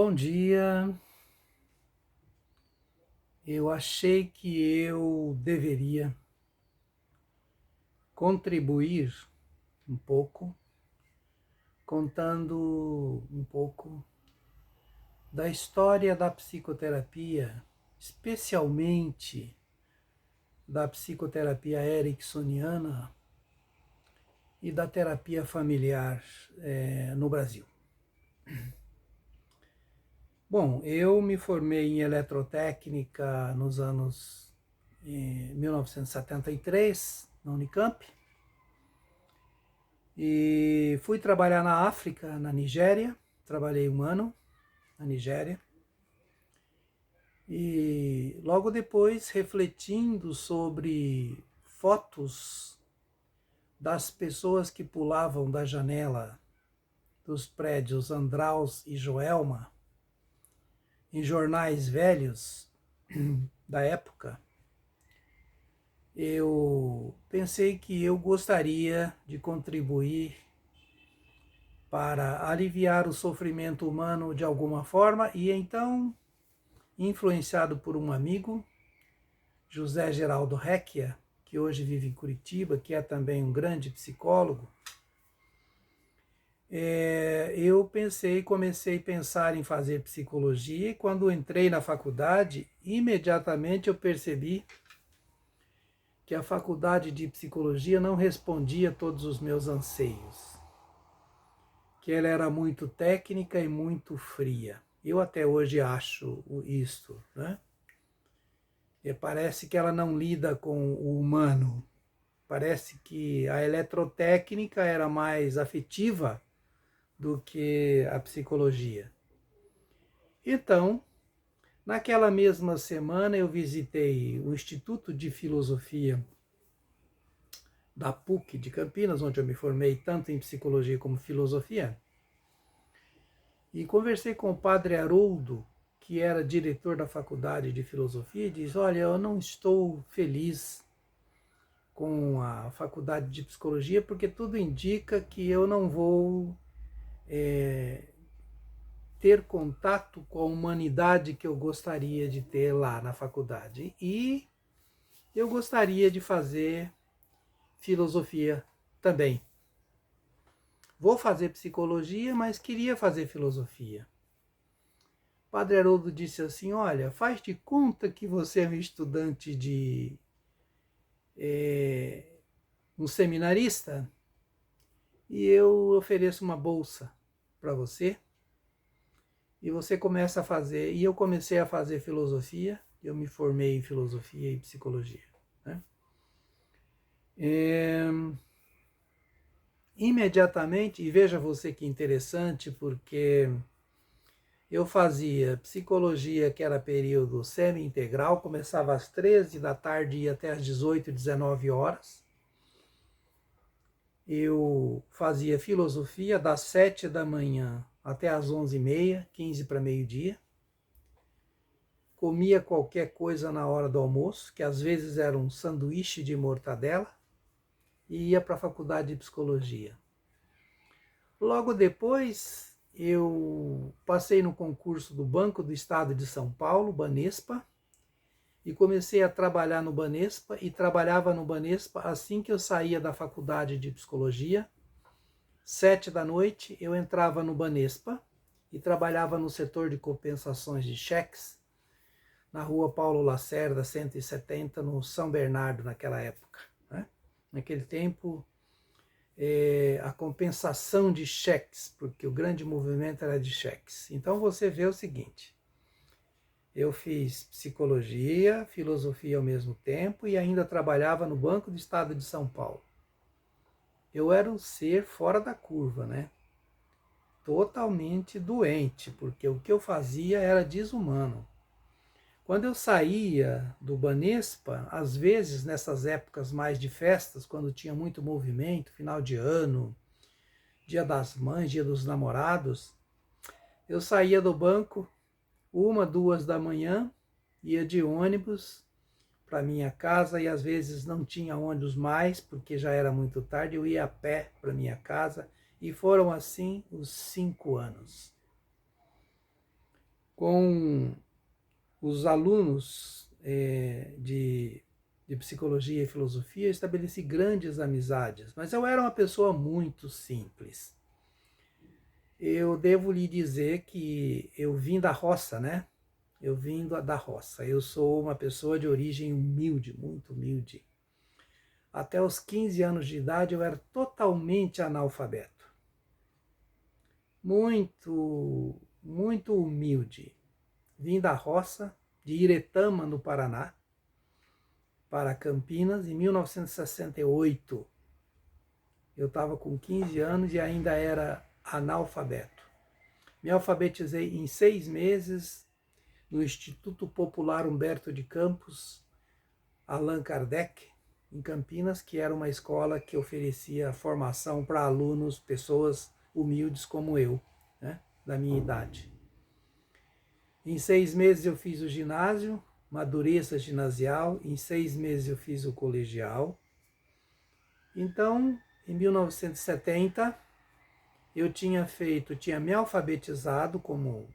Bom dia. Eu achei que eu deveria contribuir um pouco, contando um pouco da história da psicoterapia, especialmente da psicoterapia ericksoniana e da terapia familiar no Brasil. Bom, eu me formei em eletrotécnica nos anos 1973, na Unicamp, e fui trabalhar na África, na Nigéria. Trabalhei um ano na Nigéria. E logo depois, refletindo sobre fotos das pessoas que pulavam da janela dos prédios Andraus e Joelma, em jornais velhos da época, eu pensei que eu gostaria de contribuir para aliviar o sofrimento humano de alguma forma, e então, influenciado por um amigo, José Geraldo Recchia, que hoje vive em Curitiba, que é também um grande psicólogo, eu comecei a pensar em fazer psicologia, e quando entrei na faculdade, imediatamente eu percebi que a faculdade de psicologia não respondia a todos os meus anseios, que ela era muito técnica e muito fria. Eu até hoje acho isto, né? E parece que ela não lida com o humano. Parece que a eletrotécnica era mais afetiva do que a psicologia. Então, naquela mesma semana eu visitei o Instituto de Filosofia da PUC de Campinas, onde eu me formei tanto em psicologia como filosofia, e conversei com o padre Haroldo, que era diretor da faculdade de filosofia, e disse: olha, eu não estou feliz com a faculdade de psicologia, porque tudo indica que eu não vou ter contato com a humanidade que eu gostaria de ter lá na faculdade. E eu gostaria de fazer filosofia também. Vou fazer psicologia, mas queria fazer filosofia. O padre Haroldo disse assim: olha, faz de conta que você é um estudante de um seminarista, e eu ofereço uma bolsa para você, e você começa a fazer. E eu comecei a fazer filosofia, eu me formei em filosofia e psicologia, né? Imediatamente, e veja você que interessante, porque eu fazia psicologia, que era período semi-integral, começava às 13 da tarde e ia até às 18, 19 horas. Eu fazia filosofia das 7 da manhã até às 11h30, 15 para meio-dia. Comia qualquer coisa na hora do almoço, que às vezes era um sanduíche de mortadela, e ia para a faculdade de psicologia. Logo depois, eu passei no concurso do Banco do Estado de São Paulo, Banespa, e comecei a trabalhar no Banespa, e trabalhava no Banespa assim que eu saía da faculdade de psicologia. 7 da noite, eu entrava no Banespa e trabalhava no setor de compensações de cheques, na rua Paulo Lacerda, 170, no São Bernardo, naquela época, né? Naquele tempo, a compensação de cheques, porque o grande movimento era de cheques. Então você vê o seguinte: eu fiz psicologia, filosofia ao mesmo tempo, e ainda trabalhava no Banco do Estado de São Paulo. Eu era um ser fora da curva, né? Totalmente doente, porque o que eu fazia era desumano. Quando eu saía do Banespa, às vezes nessas épocas mais de festas, quando tinha muito movimento, final de ano, Dia das Mães, Dia dos Namorados, eu saía do banco 1, 2 da manhã, ia de ônibus para minha casa, e às vezes não tinha ônibus mais, porque já era muito tarde, eu ia a pé para minha casa, e foram assim os 5 anos. com os alunos de psicologia e filosofia, eu estabeleci grandes amizades, mas eu era uma pessoa muito simples. Eu devo lhe dizer que eu vim da roça, né? Eu vim da roça. Eu sou uma pessoa de origem humilde, muito humilde. Até os 15 anos de idade eu era totalmente analfabeto. Muito, muito humilde. Vim da roça, de Iretama, no Paraná, para Campinas em 1968. Eu estava com 15 anos e ainda era analfabeto. Me alfabetizei em 6 meses no Instituto Popular Humberto de Campos, Allan Kardec, em Campinas, que era uma escola que oferecia formação para alunos, pessoas humildes como eu, né, da minha idade. Em 6 meses eu fiz o ginásio, madureza ginasial, em 6 meses eu fiz o colegial. Então, em 1970, eu tinha me alfabetizado como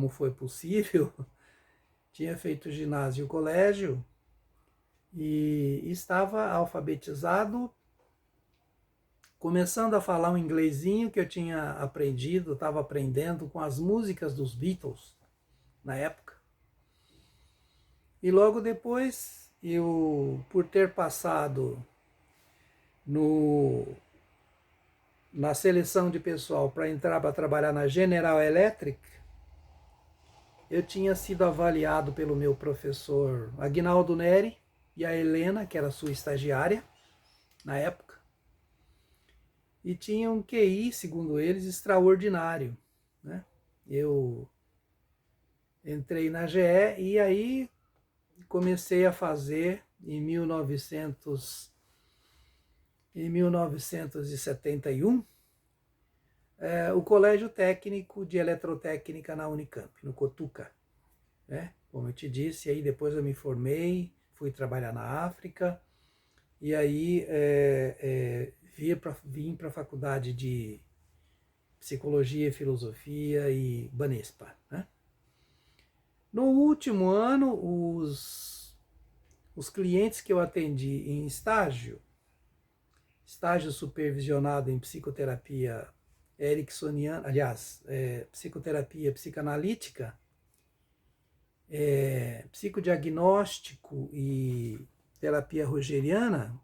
foi possível, tinha feito ginásio e colégio, e estava alfabetizado, começando a falar um inglesinho que eu tinha aprendido, estava aprendendo com as músicas dos Beatles na época. E logo depois, eu, por ter passado na seleção de pessoal para entrar para trabalhar na General Electric, eu tinha sido avaliado pelo meu professor Aguinaldo Neri e a Helena, que era sua estagiária na época, e tinha um QI, segundo eles, extraordinário, né? Eu entrei na GE e aí comecei a fazer em 1971 o Colégio Técnico de Eletrotécnica na Unicamp, no Cotuca, né? Como eu te disse, aí depois eu me formei, fui trabalhar na África, e aí vim para a faculdade de Psicologia e Filosofia e Banespa, né? No último ano, os clientes que eu atendi em estágio supervisionado em psicoterapia ericksoniana, aliás, psicoterapia psicanalítica, psicodiagnóstico e terapia rogeriana,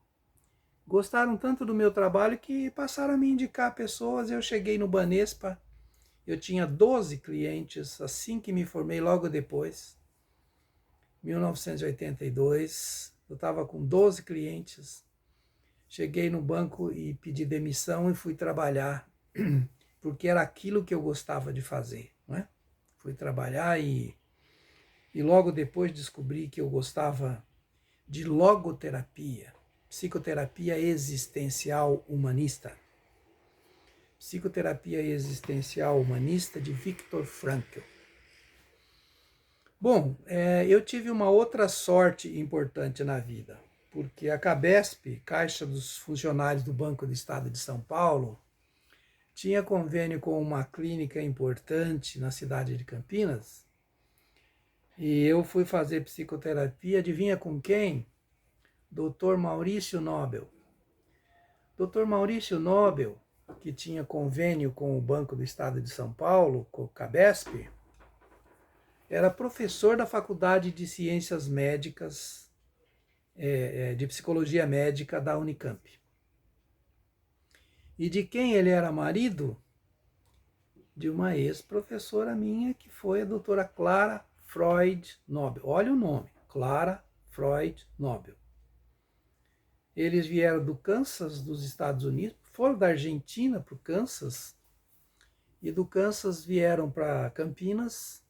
gostaram tanto do meu trabalho que passaram a me indicar pessoas. Eu cheguei no Banespa, eu tinha 12 clientes assim que me formei, logo depois, 1982, eu estava com 12 clientes. Cheguei no banco e pedi demissão e fui trabalhar, porque era aquilo que eu gostava de fazer, né? Fui trabalhar e logo depois descobri que eu gostava de logoterapia, psicoterapia existencial humanista. Psicoterapia existencial humanista de Viktor Frankl. Bom, eu tive uma outra sorte importante na vida, porque a Cabesp, Caixa dos Funcionários do Banco do Estado de São Paulo, tinha convênio com uma clínica importante na cidade de Campinas, e eu fui fazer psicoterapia, adivinha com quem? Dr. Maurício Nobel. Dr. Maurício Nobel, que tinha convênio com o Banco do Estado de São Paulo, com o Cabesp, era professor da Faculdade de Ciências Médicas, de Psicologia Médica da Unicamp. E de quem ele era marido? De uma ex-professora minha, que foi a doutora Clara Freud Nobel. Olha o nome, Clara Freud Nobel. Eles vieram do Kansas, dos Estados Unidos, foram da Argentina para o Kansas, e do Kansas vieram para Campinas,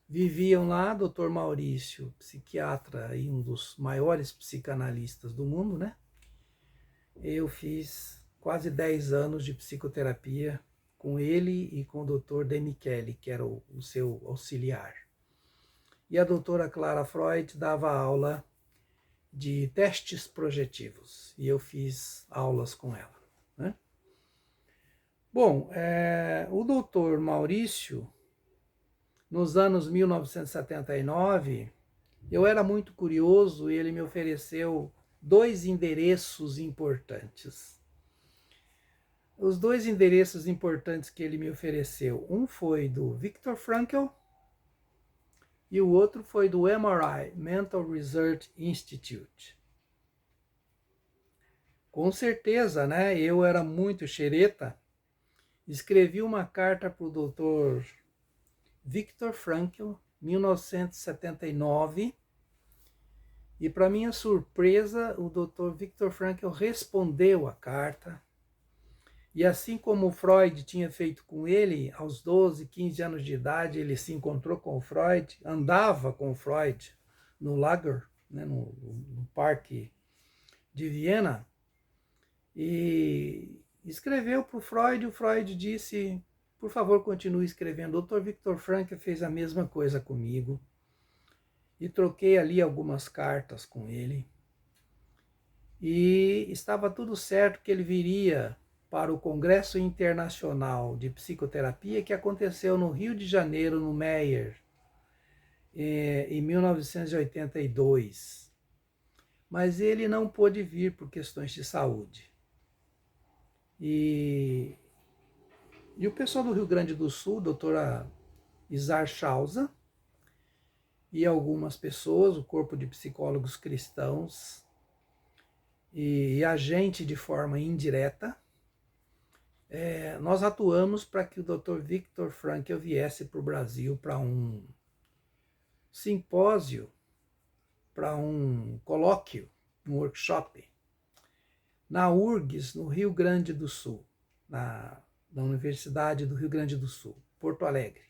viviam lá. Dr. Maurício, psiquiatra e um dos maiores psicanalistas do mundo, né? Eu fiz quase 10 anos de psicoterapia com ele e com o Dr. De Michele, que era o seu auxiliar. E a doutora Clara Freud dava aula de testes projetivos, e eu fiz aulas com ela, né? Bom, o doutor Maurício nos anos 1979, eu era muito curioso e ele me ofereceu 2 endereços importantes. Os 2 endereços importantes que ele me ofereceu, um foi do Viktor Frankl e o outro foi do MRI, Mental Research Institute. Com certeza, né? Eu era muito xereta, escrevi uma carta para o Dr. Viktor Frankl, 1979, e para minha surpresa, o Dr. Viktor Frankl respondeu a carta. E assim como o Freud tinha feito com ele, aos 12, 15 anos de idade, ele se encontrou com o Freud, andava com o Freud no Lager, né, no Parque de Viena, e escreveu para o Freud disse, por favor, continue escrevendo. O Dr. Viktor Frankl fez a mesma coisa comigo, e troquei ali algumas cartas com ele, e estava tudo certo que ele viria para o Congresso Internacional de Psicoterapia que aconteceu no Rio de Janeiro, no Meyer, em 1982. Mas ele não pôde vir por questões de saúde. E o pessoal do Rio Grande do Sul, doutora Izar Schausa, e algumas pessoas, o corpo de psicólogos cristãos, e a gente de forma indireta, nós atuamos para que o Dr. Viktor Frankl viesse para o Brasil para um simpósio, para um colóquio, um workshop, na URGS, no Rio Grande do Sul, na Universidade do Rio Grande do Sul, Porto Alegre.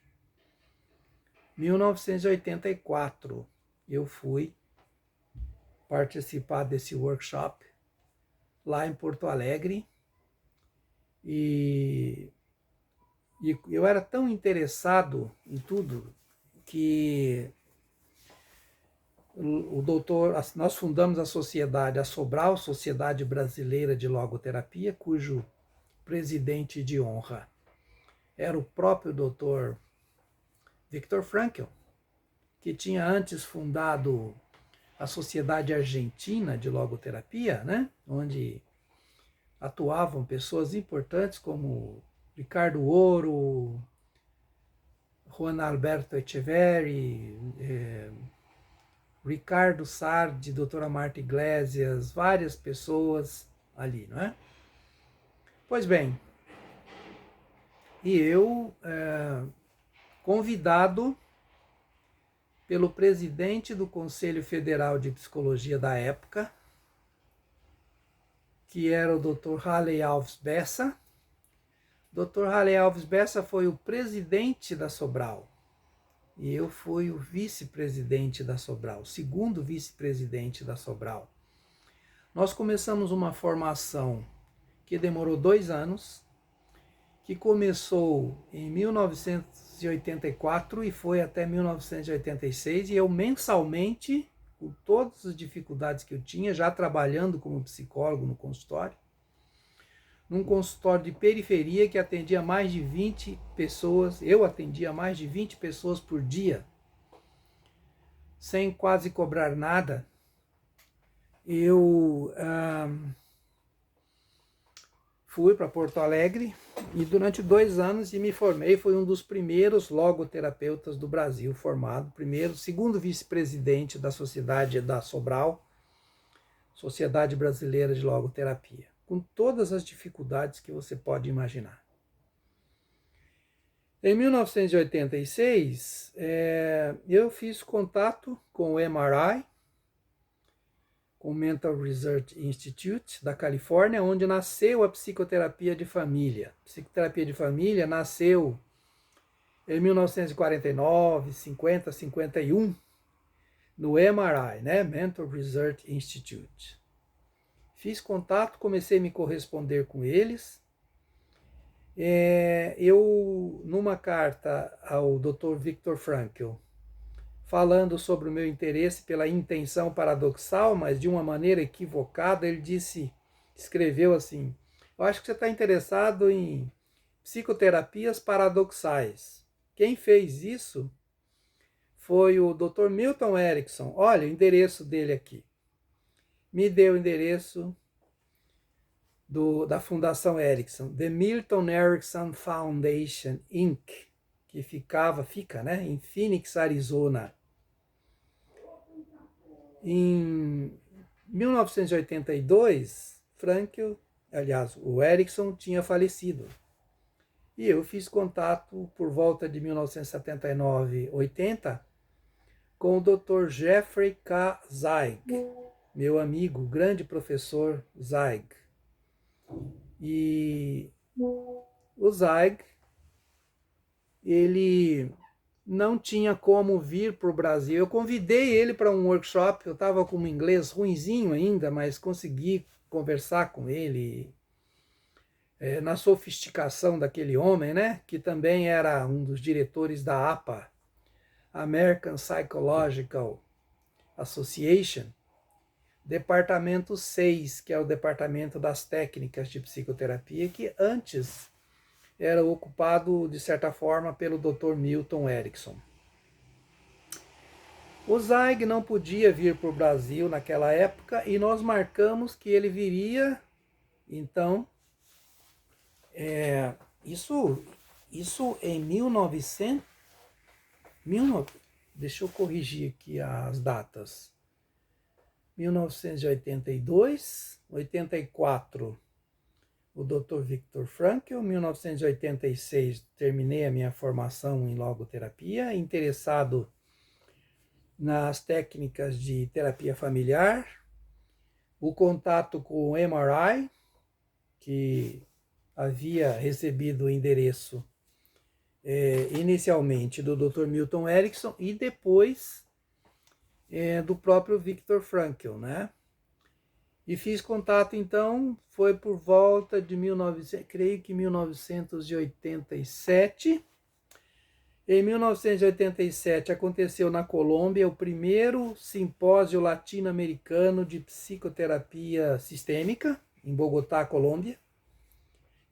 1984, eu fui participar desse workshop lá em Porto Alegre, e eu era tão interessado em tudo que nós fundamos a sociedade, a Sobral, Sociedade Brasileira de Logoterapia, cujo presidente de honra era o próprio Dr. Viktor Frankl, que tinha antes fundado a Sociedade Argentina de Logoterapia, né, onde atuavam pessoas importantes como Ricardo Ouro, Juan Alberto Echeverri, Ricardo Sardi, doutora Marta Iglesias, várias pessoas ali, não é? Pois bem, e eu, convidado pelo presidente do Conselho Federal de Psicologia da época, que era o Dr. Halley Alves Bessa. Dr. Halley Alves Bessa foi o presidente da Sobral, e eu fui o vice-presidente da Sobral, o segundo vice-presidente da Sobral. Nós começamos uma formação que demorou 2 anos, que começou em 1984 e foi até 1986, e eu mensalmente, com todas as dificuldades que eu tinha, já trabalhando como psicólogo no consultório, num consultório de periferia que atendia mais de 20 pessoas, eu atendia mais de 20 pessoas por dia, sem quase cobrar nada. Eu fui para Porto Alegre e durante 2 anos me formei, fui um dos primeiros logoterapeutas do Brasil formado, segundo vice-presidente da Sociedade da Sobral, Sociedade Brasileira de Logoterapia, com todas as dificuldades que você pode imaginar. Em 1986, eu fiz contato com o MRI, com o Mental Research Institute da Califórnia, onde nasceu a psicoterapia de família. A psicoterapia de família nasceu em 1949, 50, 51, no MRI, né? Mental Research Institute. Fiz contato, comecei a me corresponder com eles. Eu, numa carta ao Dr. Viktor Frankl, falando sobre o meu interesse pela intenção paradoxal, mas de uma maneira equivocada, ele escreveu assim: eu acho que você está interessado em psicoterapias paradoxais. Quem fez isso foi o Dr. Milton Erickson. Olha o endereço dele aqui. Me deu o endereço da Fundação Erickson, The Milton Erickson Foundation, Inc., que fica, né, em Phoenix, Arizona. Em 1982, o Erickson tinha falecido. E eu fiz contato por volta de 1979, 80, com o Dr. Jeffrey K. Zeig, meu amigo, grande professor Zeig. E o Zeig, ele não tinha como vir para o Brasil. Eu convidei ele para um workshop, eu estava com um inglês ruinzinho ainda, mas consegui conversar com ele na sofisticação daquele homem, né? Que também era um dos diretores da APA, American Psychological Association, Departamento 6, que é o Departamento das Técnicas de Psicoterapia, que antes era ocupado, de certa forma, pelo Dr. Milton Erickson. O Zeig não podia vir para o Brasil naquela época e nós marcamos que ele viria, então, isso em 1900, deixa eu corrigir aqui as datas, 1982, 84, o Dr. Viktor Frankl, 1986, terminei a minha formação em logoterapia, interessado nas técnicas de terapia familiar, o contato com o MRI, que havia recebido o endereço inicialmente do Dr. Milton Erickson e depois do próprio Viktor Frankl, né? E fiz contato, então, foi por volta de 1987. Em 1987 aconteceu na Colômbia o primeiro simpósio latino-americano de psicoterapia sistêmica, em Bogotá, Colômbia,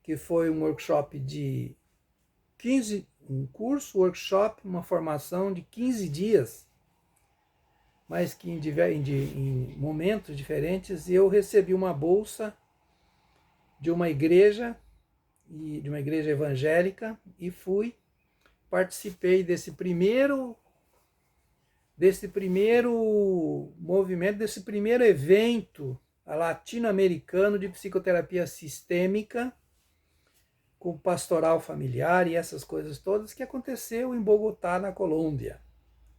que foi um workshop de uma formação de 15 dias, mas que em momentos diferentes eu recebi uma bolsa de uma igreja evangélica e participei desse primeiro movimento, desse primeiro evento latino-americano de psicoterapia sistêmica, com pastoral familiar e essas coisas todas, que aconteceu em Bogotá, na Colômbia.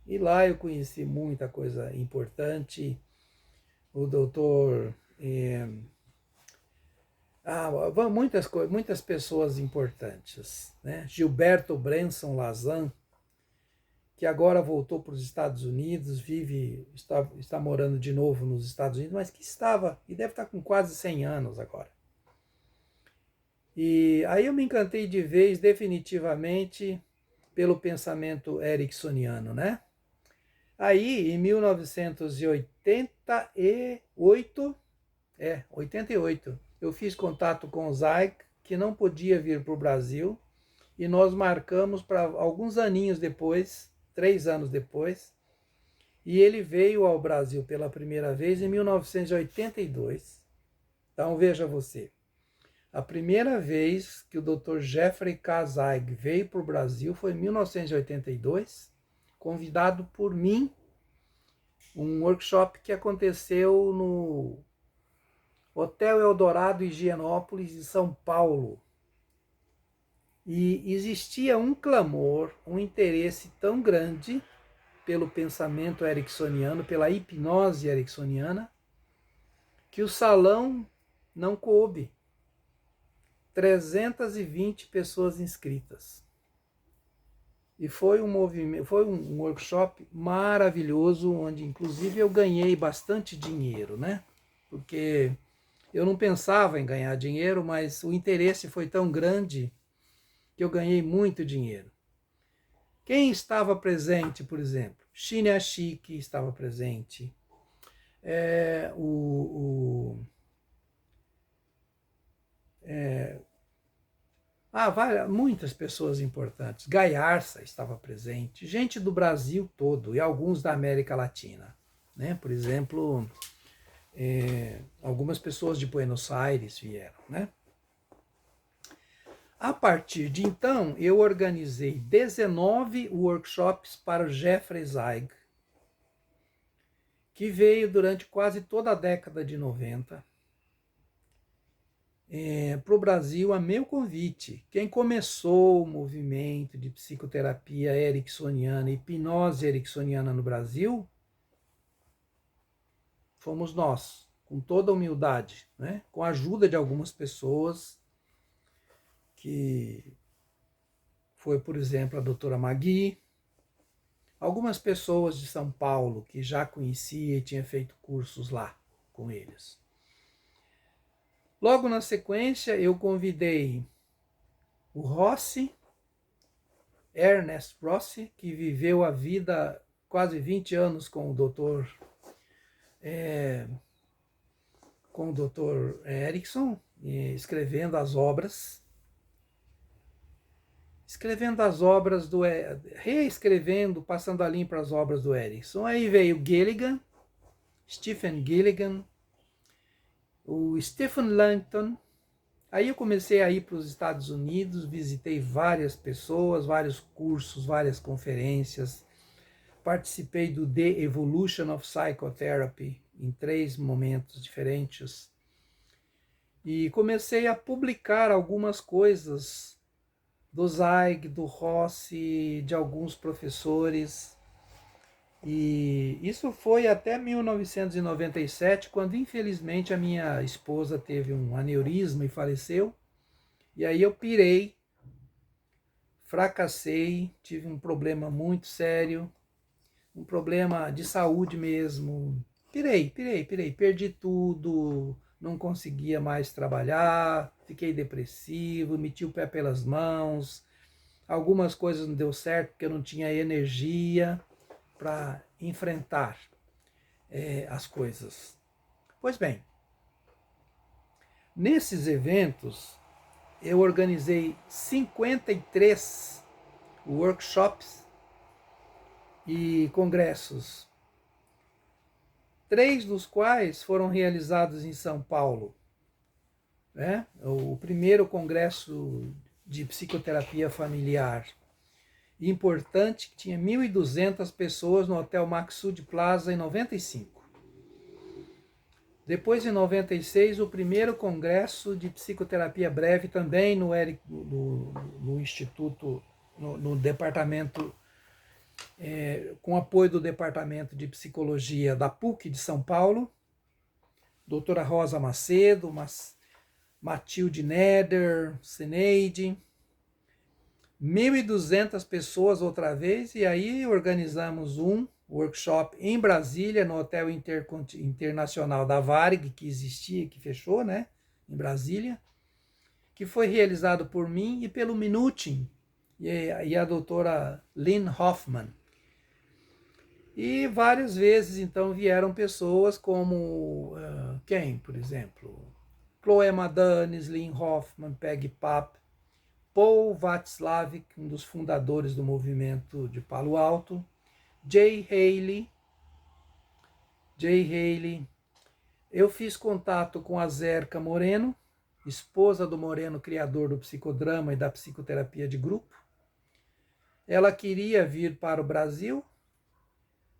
E lá eu conheci muita coisa importante, o doutor... muitas pessoas importantes, né? Gilberto Branson Lazan, que agora voltou para os Estados Unidos, está morando de novo nos Estados Unidos, mas que estava, e deve estar com quase 100 anos agora. E aí eu me encantei de vez, definitivamente, pelo pensamento ericksoniano, né? Aí, em 1988, 88, eu fiz contato com o Zeig, que não podia vir para o Brasil, e nós marcamos para alguns aninhos depois, 3 anos depois, e ele veio ao Brasil pela primeira vez em 1982. Então, veja você, a primeira vez que o Dr. Jeffrey K. Zeig veio para o Brasil foi em 1982, convidado por mim, um workshop que aconteceu no Hotel Eldorado Higienópolis, de São Paulo. E existia um clamor, um interesse tão grande pelo pensamento ericksoniano, pela hipnose ericksoniana, que o salão não coube. 320 pessoas inscritas. E foi um workshop maravilhoso, onde inclusive eu ganhei bastante dinheiro, né? Porque eu não pensava em ganhar dinheiro, mas o interesse foi tão grande que eu ganhei muito dinheiro. Quem estava presente, por exemplo? Shinya Ashiki estava presente. Muitas pessoas importantes. Gaiarsa estava presente, gente do Brasil todo e alguns da América Latina, né? Por exemplo, algumas pessoas de Buenos Aires vieram, né? A partir de então, eu organizei 19 workshops para o Jeffrey Zeig, que veio durante quase toda a década de 90 para o Brasil a meu convite. Quem começou o movimento de psicoterapia ericksoniana, hipnose ericksoniana no Brasil, fomos nós, com toda humildade, né? Com a ajuda de algumas pessoas, que foi, por exemplo, a doutora Magui, algumas pessoas de São Paulo que já conhecia e tinha feito cursos lá com eles. Logo na sequência, eu convidei o Rossi, Ernest Rossi, que viveu a vida quase 20 anos com o doutor Erickson, escrevendo as obras reescrevendo, passando a limpo as obras do Erickson. Aí veio Gilligan, Stephen Gilligan, o Stephen Langton. Aí eu comecei a ir para os Estados Unidos, visitei várias pessoas, vários cursos, várias conferências, participei do The Evolution of Psychotherapy em 3 momentos diferentes e comecei a publicar algumas coisas do Zeig, do Rossi, de alguns professores. E isso foi até 1997, quando infelizmente a minha esposa teve um aneurisma e faleceu. E aí eu pirei, fracassei, tive um problema muito sério, um problema de saúde mesmo. Pirei, perdi tudo, não conseguia mais trabalhar, fiquei depressivo, meti o pé pelas mãos, algumas coisas não deu certo porque eu não tinha energia para enfrentar as coisas. Pois bem, nesses eventos eu organizei 53 workshops e congressos, 3 dos quais foram realizados em São Paulo. Né? O primeiro congresso de psicoterapia familiar importante, que tinha 1.200 pessoas no Hotel Maxud Plaza em 95. Depois, em 96, o primeiro congresso de psicoterapia breve, também no Instituto, no departamento, com apoio do Departamento de Psicologia da PUC de São Paulo, doutora Rosa Macedo, Matilde Neder, Sineide, 1.200 pessoas outra vez, e aí organizamos um workshop em Brasília, no Hotel Internacional da Varig, que existia, que fechou, né, em Brasília, que foi realizado por mim e pelo Minutin e a doutora Lynn Hoffman. E várias vezes, então, vieram pessoas como quem, por exemplo? Chloe Madanes, Lynn Hoffman, Peggy Papp, Paul Václavic, um dos fundadores do movimento de Palo Alto, Jay Haley. Eu fiz contato com a Zerka Moreno, esposa do Moreno, criador do psicodrama e da psicoterapia de grupo. Ela queria vir para o Brasil,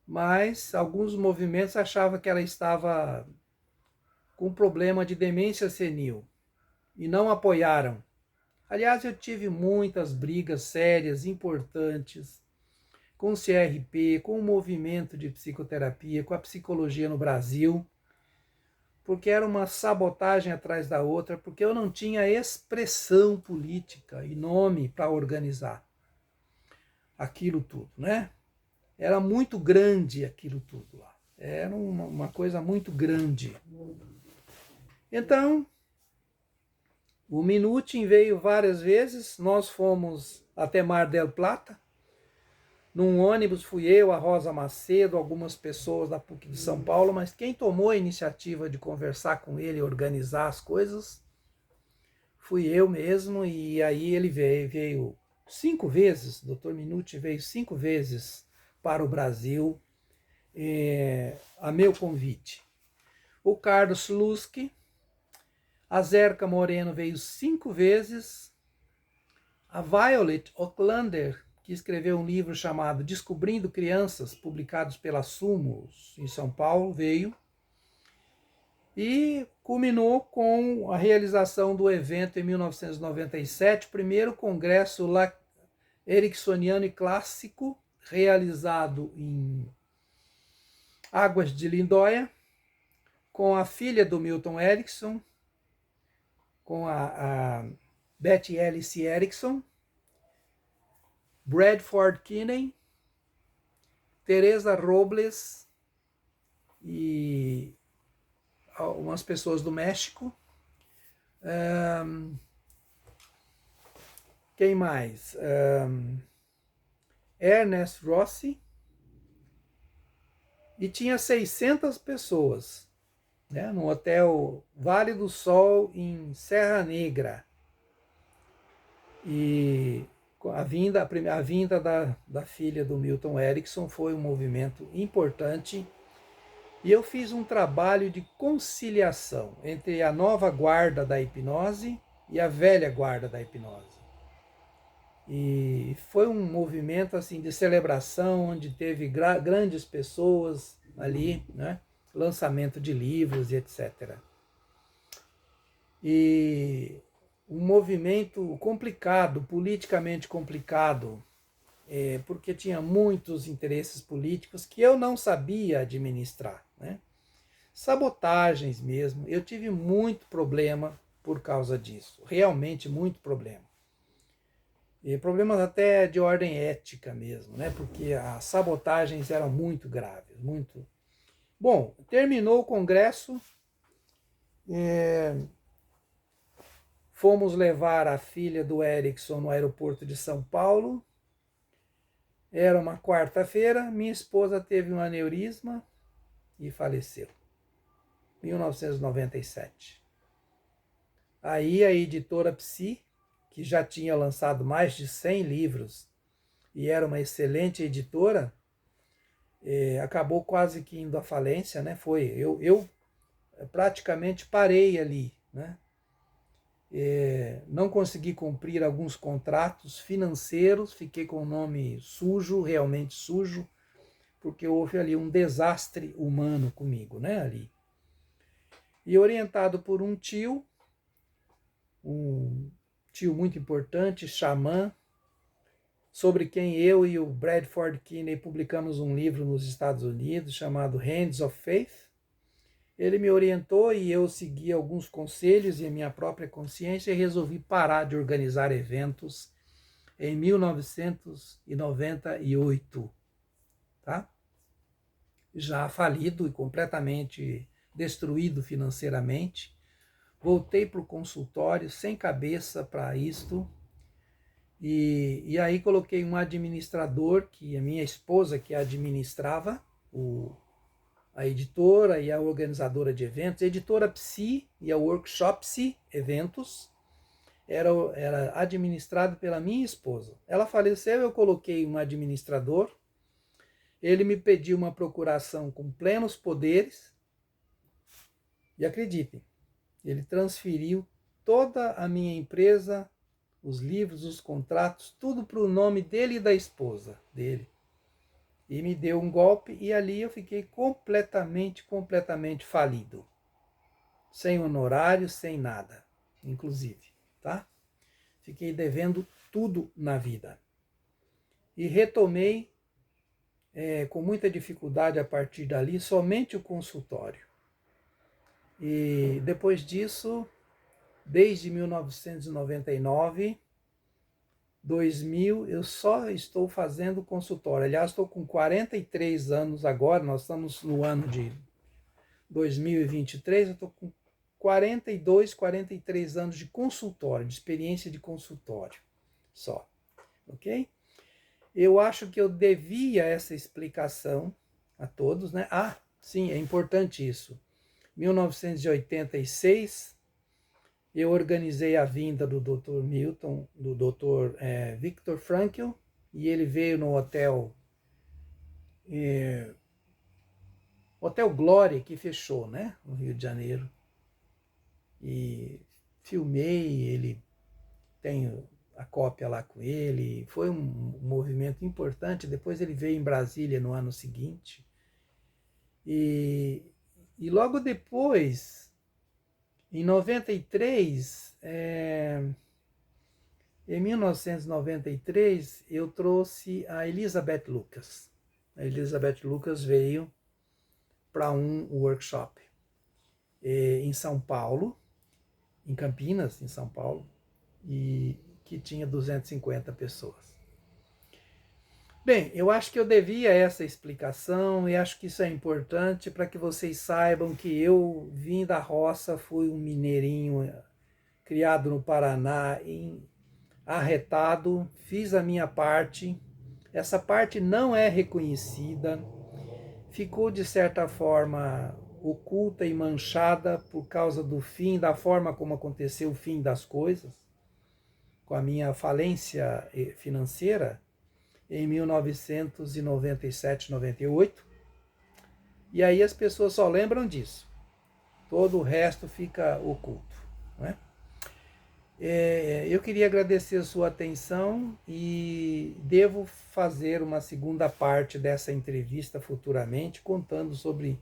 mas alguns movimentos achavam que ela estava com problema de demência senil e não apoiaram. Aliás, eu tive muitas brigas sérias, importantes, com o CRP, com o movimento de psicoterapia, com a psicologia no Brasil, porque era uma sabotagem atrás da outra, porque eu não tinha expressão política e nome para organizar aquilo tudo, né? Era muito grande aquilo tudo lá. Era uma coisa muito grande. Então, o Minutin veio várias vezes, nós fomos até Mar del Plata. Num ônibus fui eu, a Rosa Macedo, algumas pessoas da PUC de São Paulo, mas quem tomou a iniciativa de conversar com ele e organizar as coisas fui eu mesmo, e aí ele veio 5 vezes, Dr. Minucci veio 5 vezes para o Brasil, a meu convite. O Carlos Lusky, a Zerka Moreno veio 5 vezes, a Violet Ocklander, que escreveu um livro chamado Descobrindo Crianças, publicados pela Sumos, em São Paulo, veio. E culminou com a realização do evento em 1997, primeiro congresso ericksoniano e clássico, realizado em Águas de Lindóia, com a filha do Milton Erickson, com a Betty Alice Erickson, Bradford Kinney, Teresa Robles e algumas pessoas do México. Quem mais? Ernest Rossi. E tinha 600 pessoas, né, no Hotel Vale do Sol, em Serra Negra. E a vinda da filha do Milton Erickson foi um movimento importante. E eu fiz um trabalho de conciliação entre a nova guarda da hipnose e a velha guarda da hipnose. E foi um movimento assim de celebração, onde teve grandes pessoas ali, né? Lançamento de livros e etc. E um movimento complicado, politicamente complicado, porque tinha muitos interesses políticos que eu não sabia administrar, né? Sabotagens mesmo. Eu tive muito problema por causa disso, realmente muito problema. E problemas até de ordem ética mesmo, né? Porque as sabotagens eram muito graves, muito. Bom, terminou o congresso, fomos levar a filha do Erickson no aeroporto de São Paulo. Era uma quarta-feira, minha esposa teve um aneurisma e faleceu, 1997. Aí a editora Psi, que já tinha lançado mais de 100 livros e era uma excelente editora, acabou quase que indo à falência, né? Eu praticamente parei ali, né? Não consegui cumprir alguns contratos financeiros, fiquei com o nome sujo, realmente sujo, porque houve ali um desastre humano comigo, né? Ali. E orientado por um tio muito importante, xamã, sobre quem eu e o Bradford Kinney publicamos um livro nos Estados Unidos chamado Hands of Faith. Ele me orientou e eu segui alguns conselhos e a minha própria consciência e resolvi parar de organizar eventos em 1998, tá? Já falido e completamente destruído financeiramente. Voltei para o consultório sem cabeça para isto. E aí coloquei um administrador, que a minha esposa que administrava a editora e a organizadora de eventos, a editora Psi e a Workshop Psi Eventos, era administrado pela minha esposa. Ela faleceu, eu coloquei um administrador, ele me pediu uma procuração com plenos poderes, e acreditem, ele transferiu toda a minha empresa, os livros, os contratos, tudo para o nome dele e da esposa dele. E me deu um golpe e ali eu fiquei completamente falido. Sem honorário, sem nada, inclusive, tá? Fiquei devendo tudo na vida. E retomei com muita dificuldade a partir dali somente o consultório. E depois disso, desde 1999, 2000, eu só estou fazendo consultório. Aliás, estou com 43 anos agora, nós estamos no ano de 2023, eu estou com 42, 43 anos de consultório, de experiência de consultório só, ok? Eu acho que eu devia essa explicação a todos, né? Sim, é importante isso. 1986, eu organizei a vinda do Dr. Milton, do Dr. Viktor Frankl, e ele veio no Hotel Glória, que fechou, né, no Rio de Janeiro. E filmei, ele tenho a cópia lá com ele, foi um movimento importante. Depois ele veio em Brasília no ano seguinte. E logo depois, em 93, em 1993, eu trouxe a Elizabeth Lucas. A Elizabeth Lucas veio para um workshop em São Paulo, em Campinas, em São Paulo, e que tinha 250 pessoas. Bem, eu acho que eu devia essa explicação e acho que isso é importante para que vocês saibam que eu vim da roça, fui um mineirinho criado no Paraná, arretado, fiz a minha parte. Essa parte não é reconhecida, ficou de certa forma oculta e manchada por causa do fim, da forma como aconteceu o fim das coisas, com a minha falência financeira em 1997, 98. E aí as pessoas só lembram disso. Todo o resto fica oculto, né? Eu queria agradecer a sua atenção e devo fazer uma segunda parte dessa entrevista futuramente, contando sobre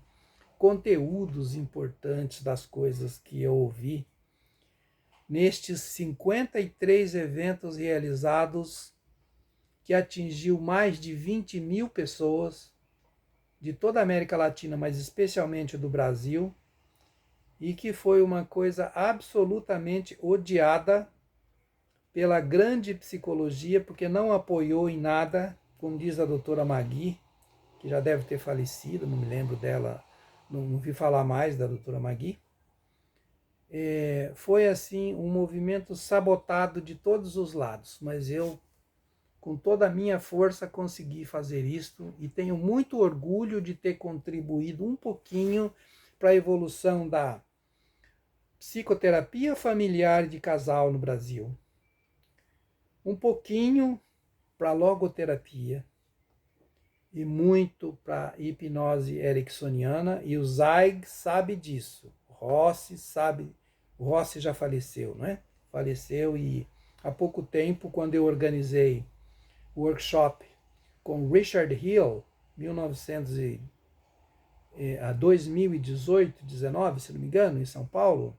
conteúdos importantes das coisas que eu ouvi nestes 53 eventos realizados, que atingiu mais de 20 mil pessoas de toda a América Latina, mas especialmente do Brasil, e que foi uma coisa absolutamente odiada pela grande psicologia, porque não apoiou em nada, como diz a doutora Magui, que já deve ter falecido, não me lembro dela, não vi falar mais da doutora Magui. Foi assim um movimento sabotado de todos os lados, mas eu, com toda a minha força, consegui fazer isto e tenho muito orgulho de ter contribuído um pouquinho para a evolução da psicoterapia familiar de casal no Brasil. Um pouquinho para a logoterapia e muito para a hipnose ericksoniana, e o Zeig sabe disso. O Rossi sabe, o Rossi já faleceu, não é? Faleceu, e há pouco tempo, quando eu organizei o workshop com Richard Hill, 2018, 19, se não me engano, em São Paulo,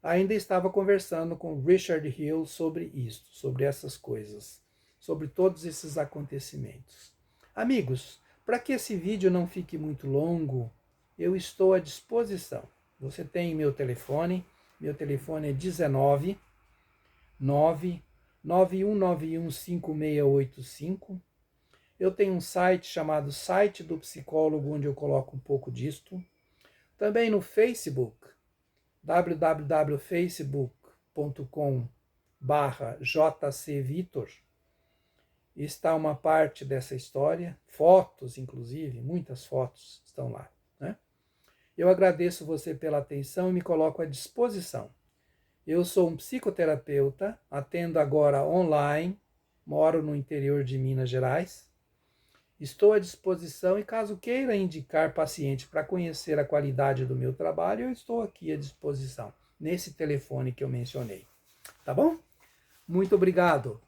ainda estava conversando com Richard Hill sobre isto, sobre essas coisas, sobre todos esses acontecimentos. Amigos, para que esse vídeo não fique muito longo, eu estou à disposição. Você tem meu telefone é 19 99191 5685. Eu tenho um site chamado Site do Psicólogo, onde eu coloco um pouco disto. Também no Facebook, www.facebook.com/jcvitor, está uma parte dessa história, fotos inclusive, muitas fotos estão lá, né? Eu agradeço você pela atenção e me coloco à disposição. Eu sou um psicoterapeuta, atendo agora online, moro no interior de Minas Gerais. Estou à disposição e caso queira indicar paciente para conhecer a qualidade do meu trabalho, eu estou aqui à disposição, nesse telefone que eu mencionei. Tá bom? Muito obrigado.